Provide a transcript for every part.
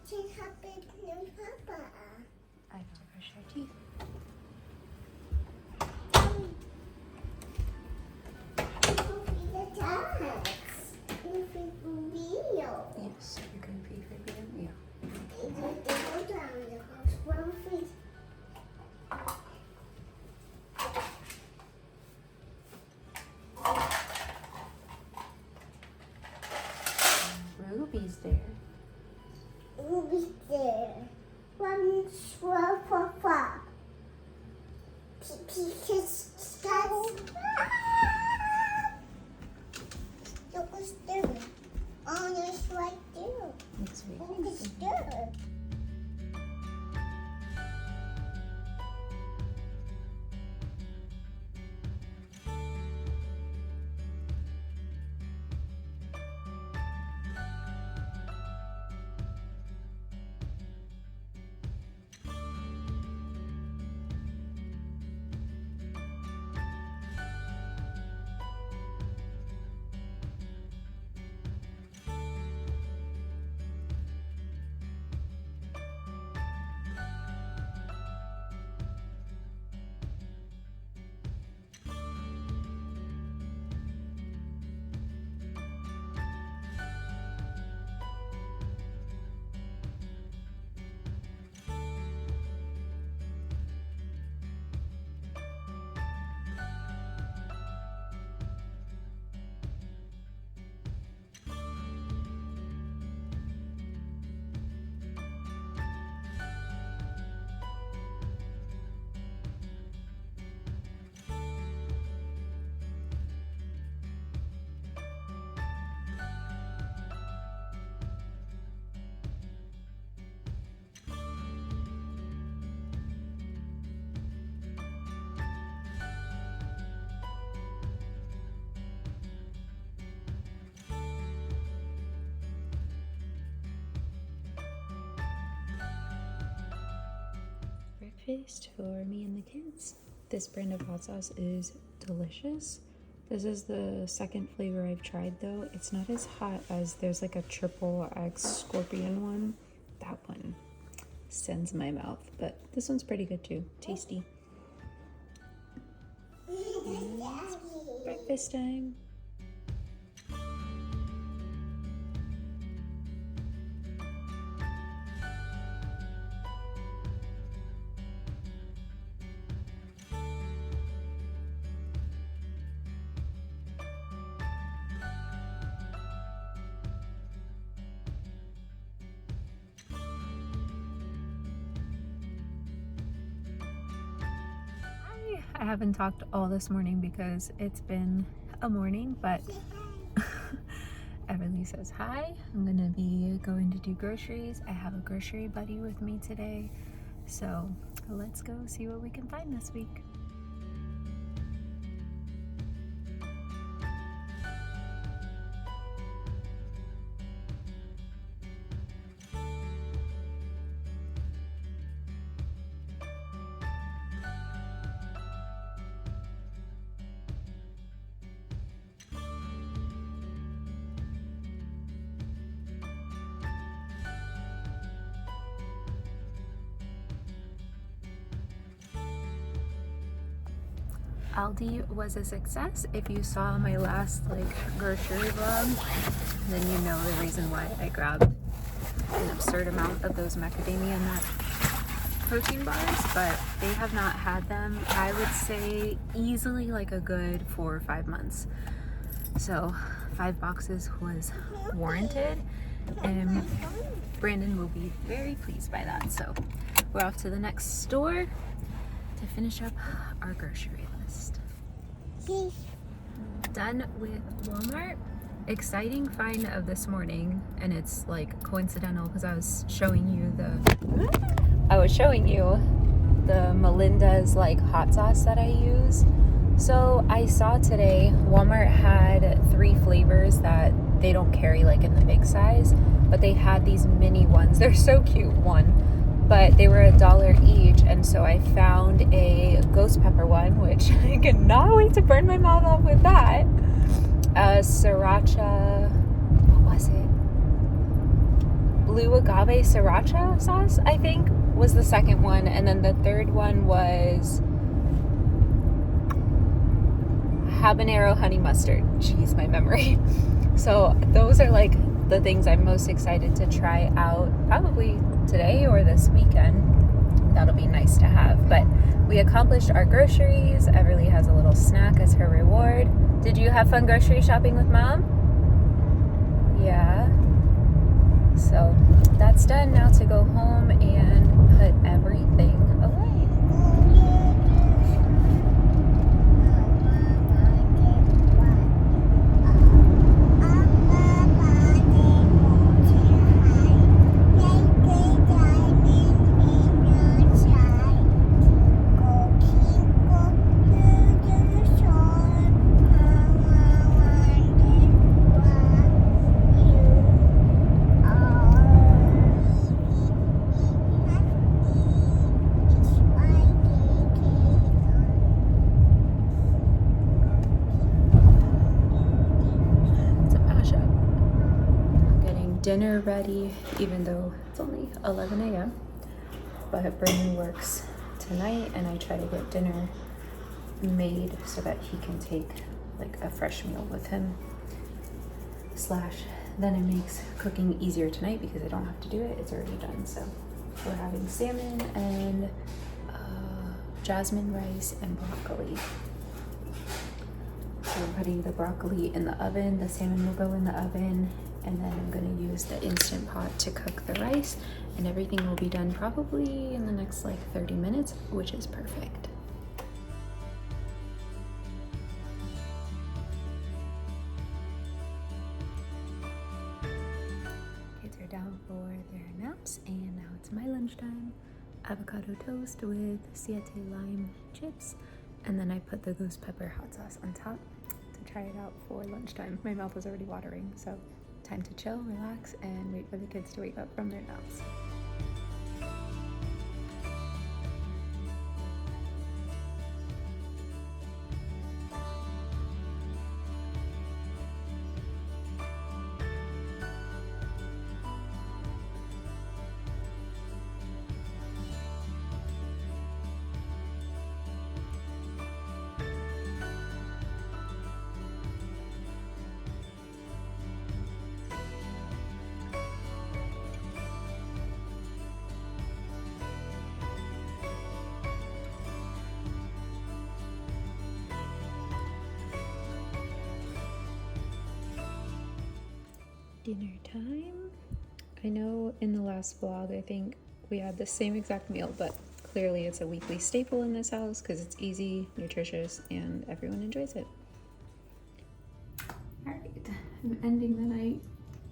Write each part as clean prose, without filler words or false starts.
I gotta brush your teeth. Yes, you're gonna pee for being meal. Ruby's there. Ruby's there. One swirl for fun. Look what's doing. Oh, it's right there. Next week. Look what's doing. Breakfast for me and the kids. This brand of hot sauce is delicious. This is the second flavor I've tried though. It's not as hot as there's like a triple X scorpion one. That one sends my mouth, but this one's pretty good too. Tasty. It's breakfast time. I haven't talked all this morning because it's been a morning, but Everly says hi. I'm gonna be going to do groceries. I have a grocery buddy with me today, so let's go see what we can find this week. Aldi was a success. If you saw my last grocery vlog, then you know the reason why I grabbed an absurd amount of those macadamia nut protein bars, but they have not had them, I would say, easily like a good 4 or 5 months. So 5 boxes was warranted, and Brandon will be very pleased by that. So we're off to the next store to finish up our grocery list. Done with Walmart. Exciting find of this morning, and it's like coincidental because I was showing you the Melinda's hot sauce that I use. So I saw today Walmart had 3 flavors that they don't carry in the big size, but they had these mini ones. They're so cute, but they were $1 each, and so I found a ghost pepper one, which I cannot wait to burn my mouth off with that. Sriracha, what was it? blue agave sriracha sauce, I think, was the second one. And then the third one was habanero honey mustard. Jeez, my memory. So those are like the things I'm most excited to try out probably today or this weekend. That'll be nice to have. But we accomplished our groceries. Everly has a little snack as her reward. Did you have fun grocery shopping with Mom? Yeah. So that's done. Now to go home and put everything away. Dinner ready, even though it's only 11 a.m. But Brandon works tonight, and I try to get dinner made so that he can take like a fresh meal with him. Then it makes cooking easier tonight because I don't have to do it. It's already done. So we're having salmon and jasmine rice and broccoli. So we're putting the broccoli in the oven. The salmon will go in the oven. And then I'm going to use the Instant Pot to cook the rice, and everything will be done probably in the next like 30 minutes, which is perfect. Kids are down for their naps, and now it's my lunchtime. Avocado toast with siete lime chips, and then I put the ghost pepper hot sauce on top to try it out for lunchtime. My mouth is already watering, so time to chill, relax, and wait for the kids to wake up from their naps. Dinner time. I know in the last vlog, I think we had the same exact meal, but clearly it's a weekly staple in this house because it's easy, nutritious, and everyone enjoys it. All right, I'm ending the night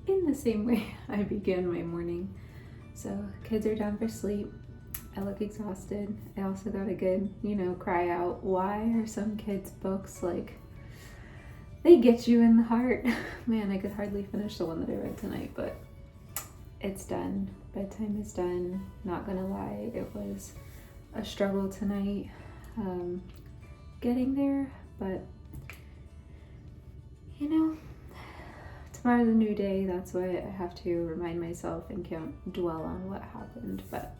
in the same way I began my morning. So kids are down for sleep. I look exhausted. I also got a good, cry out. Why are some kids' books like, they get you in the heart? Man, I could hardly finish the one that I read tonight, but it's done. Bedtime is done. Not gonna lie, it was a struggle tonight getting there, but tomorrow's a new day. That's why I have to remind myself and can't dwell on what happened. But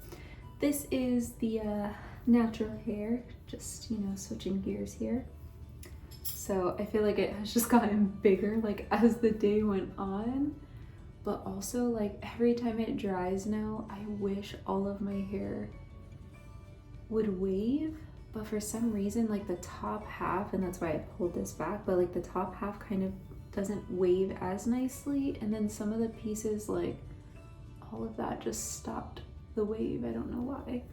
this is the natural hair, just switching gears here. So I feel like it has just gotten bigger like as the day went on, but also like every time it dries now, I wish all of my hair would wave, but for some reason like the top half, and that's why I pulled this back, but like the top half kind of doesn't wave as nicely, and then some of the pieces, like all of that just stopped the wave. I don't know why,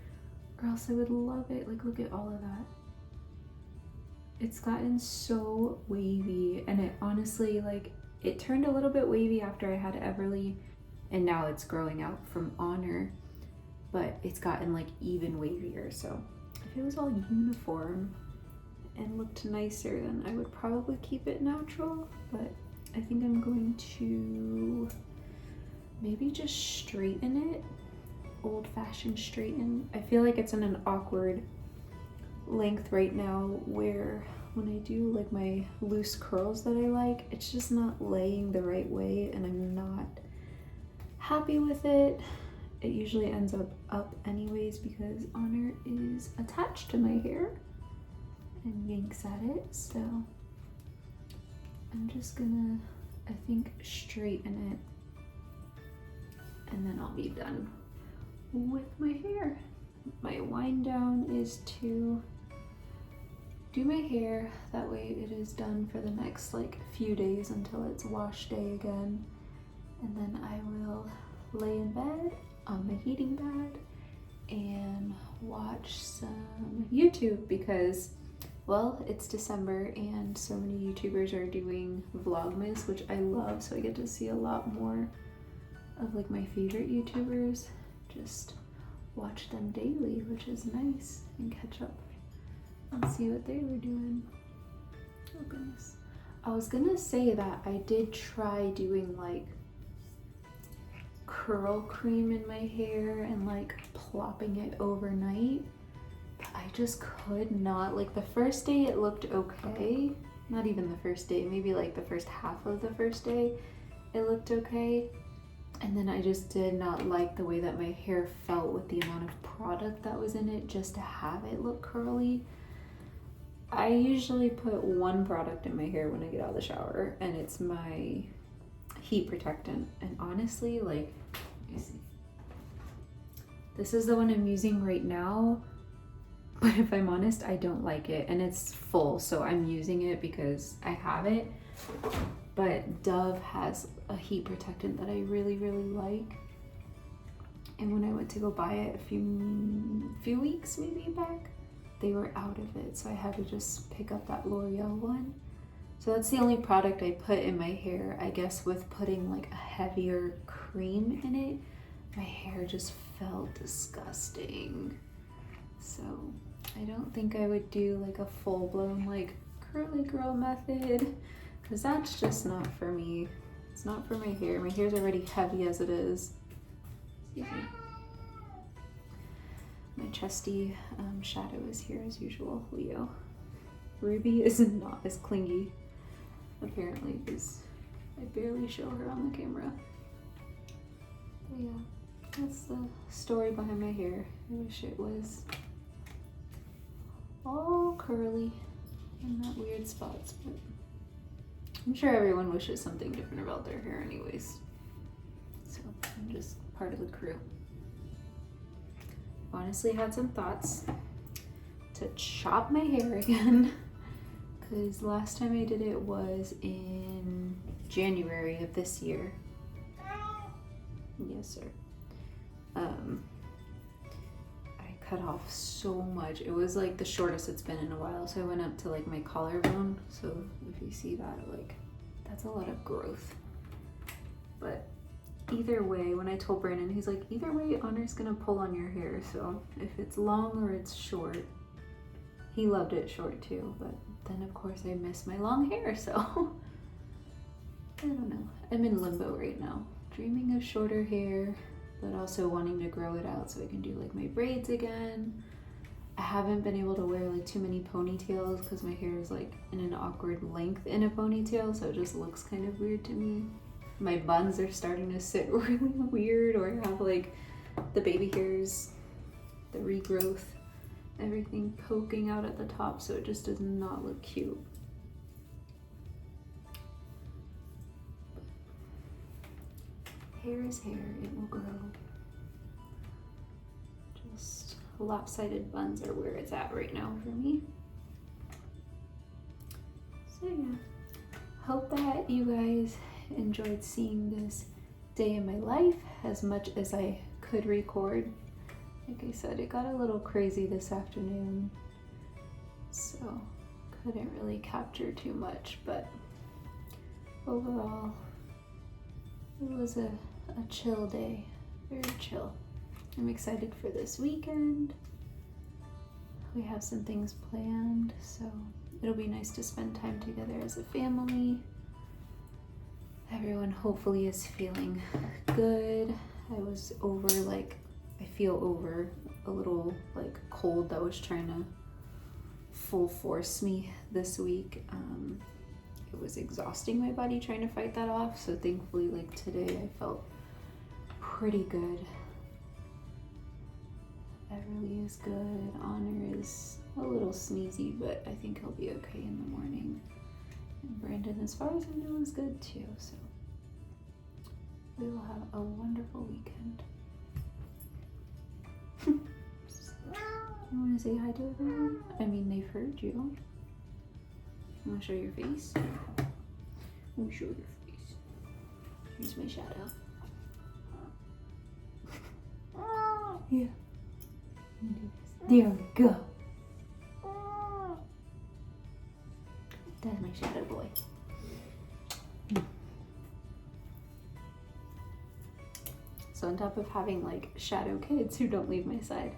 or else I would love it. Like look at all of that. It's gotten so wavy, and it honestly, like, it turned a little bit wavy after I had Everly, and now it's growing out from Honor, but it's gotten like even wavier. So if it was all uniform and looked nicer, then I would probably keep it natural, but I think I'm going to maybe just straighten it, old-fashioned straighten. I feel like it's in an awkward length right now where when I do like my loose curls that I like, it's just not laying the right way, and I'm not happy with it. It usually ends up anyways because Honor is attached to my hair and yanks at it, so I'm just gonna, I think, straighten it and then I'll be done with my hair. My wind down is to do my hair, that way it is done for the next like few days until it's wash day again, and then I will lay in bed on my heating pad and watch some YouTube because, well, it's December and so many YouTubers are doing Vlogmas, which I love, so I get to see a lot more of like my favorite YouTubers, just watch them daily, which is nice, and catch up and see what they were doing. Oh goodness. I was gonna say that I did try doing like curl cream in my hair and like plopping it overnight, but I just could not. Like the first day it looked okay, not even the first day, maybe like the first half of the first day it looked okay, and then I just did not like the way that my hair felt with the amount of product that was in it just to have it look curly. I usually put one product in my hair when I get out of the shower, and it's my heat protectant, and honestly, like, let me see, this is the one I'm using right now, but if I'm honest, I don't like it, and it's full, so I'm using it because I have it. But Dove has a heat protectant that I really like, and when I went to go buy it a few weeks maybe back, they were out of it, so I had to just pick up that L'Oreal one. So that's the only product I put in my hair. I guess with putting like a heavier cream in it, my hair just felt disgusting. So I don't think I would do like a full-blown like curly girl method, because that's just not for me. It's not for my hair. My hair's already heavy as it is. Excuse me. My trusty shadow is here as usual, Leo. Ruby is not as clingy, apparently, because I barely show her on the camera. But yeah, that's the story behind my hair. I wish it was all curly and not weird spots, but I'm sure everyone wishes something different about their hair anyways. So I'm just part of the crew. Honestly, had some thoughts to chop my hair again, because last time I did it was in January of this year. Yes, sir. I cut off so much. It was like the shortest it's been in a while, so I went up to like my collarbone. So if you see that, like, that's a lot of growth. But either way, when I told Brandon, he's like, either way, Honor's gonna pull on your hair, so if it's long or it's short. He loved it short too, but then of course I miss my long hair, so I don't know. I'm in limbo right now, dreaming of shorter hair, but also wanting to grow it out so I can do like my braids again. I haven't been able to wear like too many ponytails because my hair is like in an awkward length in a ponytail, so it just looks kind of weird to me. My buns are starting to sit really weird, or I have like the baby hairs, the regrowth, everything poking out at the top, so it just does not look cute. Hair is hair, it will grow. Just lopsided buns are where it's at right now for me. So yeah, hope that you guys enjoyed seeing this day in my life as much as I could record. Like I said, it got a little crazy this afternoon, so couldn't really capture too much, but overall it was a chill day, very chill. I'm excited for this weekend. We have some things planned, so it'll be nice to spend time together as a family. Everyone hopefully is feeling good. I feel over a little like cold that was trying to full force me this week. It was exhausting my body trying to fight that off, so thankfully like today I felt pretty good. Everly is good. Honor is a little sneezy, but I think he'll be okay in the morning. And Brandon, as far as I know, is good too, so we will have a wonderful weekend. You want to say hi to everyone? I mean, they've heard you. You want to show your face? Let me show your face. Here's my shadow. Yeah. There we go. That's my shadow boy. So on top of having like shadow kids who don't leave my side,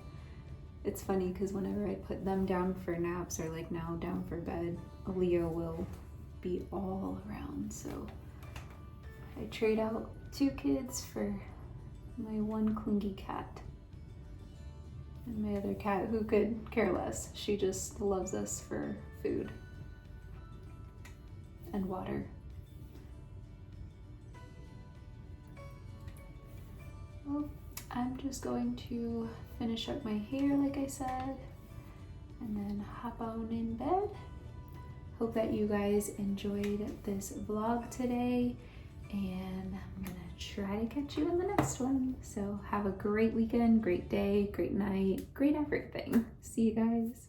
it's funny because whenever I put them down for naps or like now down for bed, Leo will be all around. So I trade out 2 kids for my one clingy cat. And my other cat who could care less. She just loves us for food and water. Well, I'm just going to finish up my hair like I said and then hop on in bed. Hope that you guys enjoyed this vlog today, and I'm gonna try to catch you in the next one. So have a great weekend, great day, great night, great everything. See you guys.